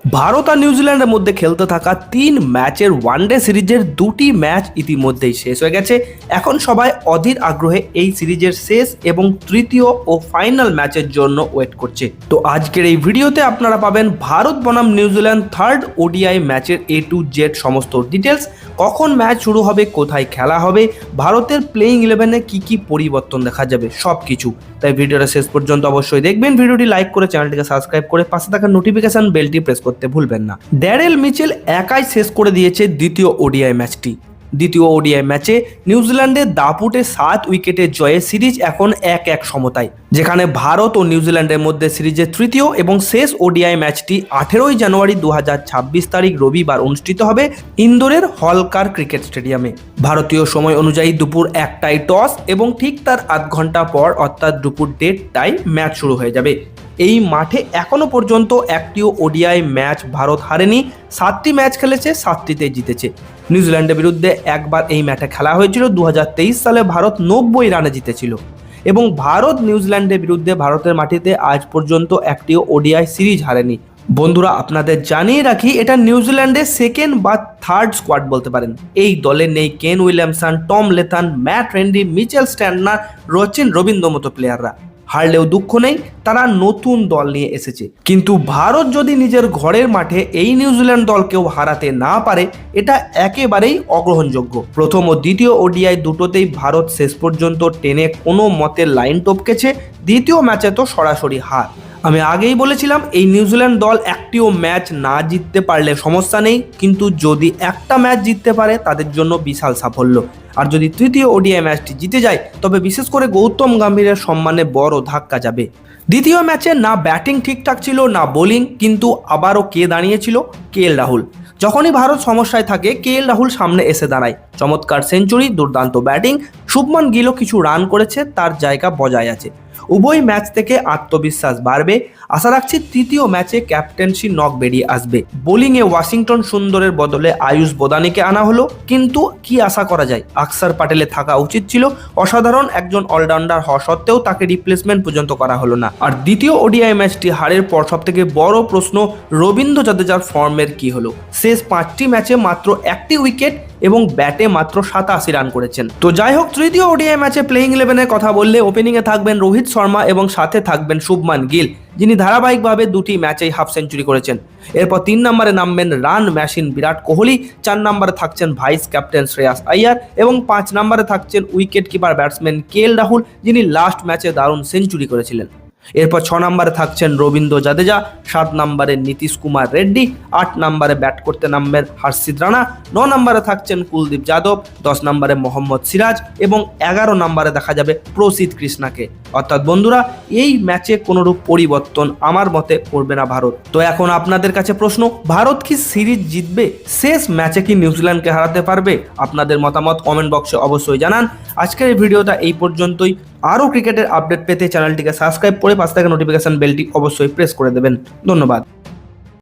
ভারত আর নিউজিল্যান্ডের মধ্যে খেলতে থাকা 3 ম্যাচের ওয়ানডে সিরিজের 2টি ম্যাচ ইতিমধ্যেই শেষ হয়ে গেছে। এখন সবাই অধীর আগ্রহে এই সিরিজের শেষ এবং তৃতীয় ও ফাইনাল ম্যাচের জন্য ওয়েট করছে। তো আজকের এই ভিডিওতে আপনারা পাবেন ভারত বনাম নিউজিল্যান্ড থার্ড ওডিআই ম্যাচের A to Z সমস্ত ডিটেলস, কখন ম্যাচ শুরু হবে, কোথায় খেলা হবে, ভারতের প্লেইং 11-এ কি পরিবর্তন দেখা যাবে, সব কিছু। তাই ভিডিওটা শেষ পর্যন্ত অবশ্যই দেখবেন। ভিডিওটি লাইক করে চ্যানেলটিকে সাবস্ক্রাইব করে পাশে থাকা নোটিফিকেশন বেলটি প্রেস করতে ভুলবেন না। ড্যারেল মিচেল একাই শেষ করে দিয়েছে দ্বিতীয় ওডিআই ম্যাচটি। দ্বিতীয় ওডিআই ম্যাচে নিউজিল্যান্ডের দাপুটে 7 উইকেটের জয়ে সিরিজ এখন 1-1 সমতায়, যেখানে ভারত ও নিউজিল্যান্ডের মধ্যে সিরিজের তৃতীয় এবং শেষ ওডিআই ম্যাচটি 18 জানুয়ারি 2026 তারিখ রবিবার অনুষ্ঠিত হবে ইন্দোরের হলকার ক্রিকেট স্টেডিয়ামে। ভারতীয় সময় অনুযায়ী দুপুর 1টায় টস এবং ঠিক তার আধ ঘন্টা পর অর্থাৎ দুপুর 1:30টায় ম্যাচ শুরু হয়ে যাবে। এই মাঠে এখনো পর্যন্ত একটিও ওডিআই ম্যাচ ভারত হারেনি। 7টি ম্যাচ খেলেছে, 7টিতে জিতেছে। নিউজিল্যান্ডের বিরুদ্ধে একবার এই ম্যাচে খেলা হয়েছিল, 2023 সালে ভারত 90 রানে জিতেছিল। এবং ভারত নিউজিল্যান্ডের বিরুদ্ধে ভারতের মাটিতে আজ পর্যন্ত একটিও ওডিআই সিরিজ হারেনি। বন্ধুরা, আপনাদের জানিয়ে রাখি, এটা নিউজিল্যান্ডের সেকেন্ড বা থার্ড স্কোয়াড বলতে পারেন। এই দলে নেই কেন উইলিয়ামসন, টম লেথান, ম্যাট রেন্ডি, মিচেল স্ট্যান্ডনার, রচিন রবীন্দ্র মতো প্লেয়াররা। হারলেও দুঃখ নেই, তারা নতুন দল নিয়ে এসেছে। কিন্তু ভারত যদি নিজের ঘরের মাঠে এই নিউজিল্যান্ড দলকেও হারাতে না পারে, এটা একেবারেই অগ্রহণযোগ্য। প্রথম ও দ্বিতীয় ওডিআই দুটোতেই ভারত শেষ পর্যন্ত টেনে কোনো মতে লাইন টপকেছে। দ্বিতীয় ম্যাচে তো সরাসরি হার। আমি আগেই বলেছিলাম, এই নিউজিল্যান্ড দল একটিও ম্যাচ না জিততে পারলে সমস্যা নেই, কিন্তু যদি একটা ম্যাচ জিততে পারে তাদের জন্য বিশাল সাফল্য। আর যদি তৃতীয় ওডিআই ম্যাচটি জিতে যায়, তবে বিশেষ করে গৌতম গম্ভীরের সম্মানে বড় ধাক্কা যাবে। দ্বিতীয় ম্যাচে না ব্যাটিং ঠিকঠাক ছিল, না বোলিং, কিন্তু আবারও কে দাঁড়িয়েছিল? KL রাহুল। যখনই ভারত সমস্যায় থাকে, KL রাহুল সামনে এসে দাঁড়ায়। চমৎকার সেঞ্চুরি, দুর্দান্ত ব্যাটিং। শুভমান গিলও কিছু রান করেছে, তার জায়গা বজায় আছে। উভয় ম্যাচ থেকে আত্মবিশ্বাস বাড়বে। আশা রাখছি তৃতীয় ম্যাচে ক্যাপ্টেন্সি নক বেরিয়ে আসবে। বোলিংয়ে ওয়াশিংটন সুন্দরের বদলে আয়ুষ বোদানিকে আনা হলো, কিন্তু কি আশা করা যায়? আকসার প্যাটেলে থাকা উচিত ছিল। অসাধারণ একজন অলরাউন্ডার হওয়া সত্ত্বেও তাকে রিপ্লেসমেন্ট পর্যন্ত করা হলো না। আর দ্বিতীয় ওডিআই ম্যাচটি হারের পর সবথেকে বড় প্রশ্ন, রবীন্দ্র জাদেজার ফর্মের কি হলো? শেষ 5টি ম্যাচে মাত্র 1টি উইকেট এবং ব্যাটে মাত্র 87 রান করেছেন। তো যাই হোক, তৃতীয় ওডিআই ম্যাচে প্লেইং 11-এর কথা বললে ওপেনিংয়ে থাকবেন রোহিত শর্মা এবং সাথে থাকবেন শুভমান গিল, যিনি ধারাবাহিকভাবে 2টি ম্যাচেই হাফ সেঞ্চুরি করেছেন। এরপর 3 নম্বরে নামবেন রান মেশিন বিরাট কোহলি, 4 নম্বরে থাকছেন ভাইস ক্যাপ্টেন শ্রেয়াস আইয়ার এবং 5 নম্বরে থাকছেন wicket keeper batsman KL Rahul, যিনি লাস্ট ম্যাচে দারুণ সেঞ্চুরি করেছিলেন। এরপর 6 নম্বরে থাকছেন রবীন্দ্র জাদেজা, 7 নম্বরে নীতিশ কুমার রেড্ডি, 8 নম্বরে ব্যাট করতে নামবেন হর্ষিত রানা, 9 নম্বরে থাকছেন কুলদীপ যাদব, 10 নম্বরে মোহাম্মদ সিরাজ এবং 11 নম্বরে দেখা যাবে প্রসিদ্ধ কৃষ্ণাকে। অর্থাৎ বন্ধুরা, এই ম্যাচে কোনোরূপ পরিবর্তন আমার মতে করবে না ভারত। তো এখন আপনাদের কাছে প্রশ্ন, ভারত কি সিরিজ জিতবে? শেষ ম্যাচে কি নিউজিল্যান্ডকে হারাতে পারবে? আপনাদের মতামত কমেন্ট বক্সে অবশ্যই জানান। আজকের এই ভিডিওটা এই পর্যন্তই। আরও ক্রিকেটের আপডেট পেতে চ্যানেলটিকে সাবস্ক্রাইব করে পাশে থাকা নোটিফিকেশন বেলটি অবশ্যই প্রেস করে দেবেন। ধন্যবাদ।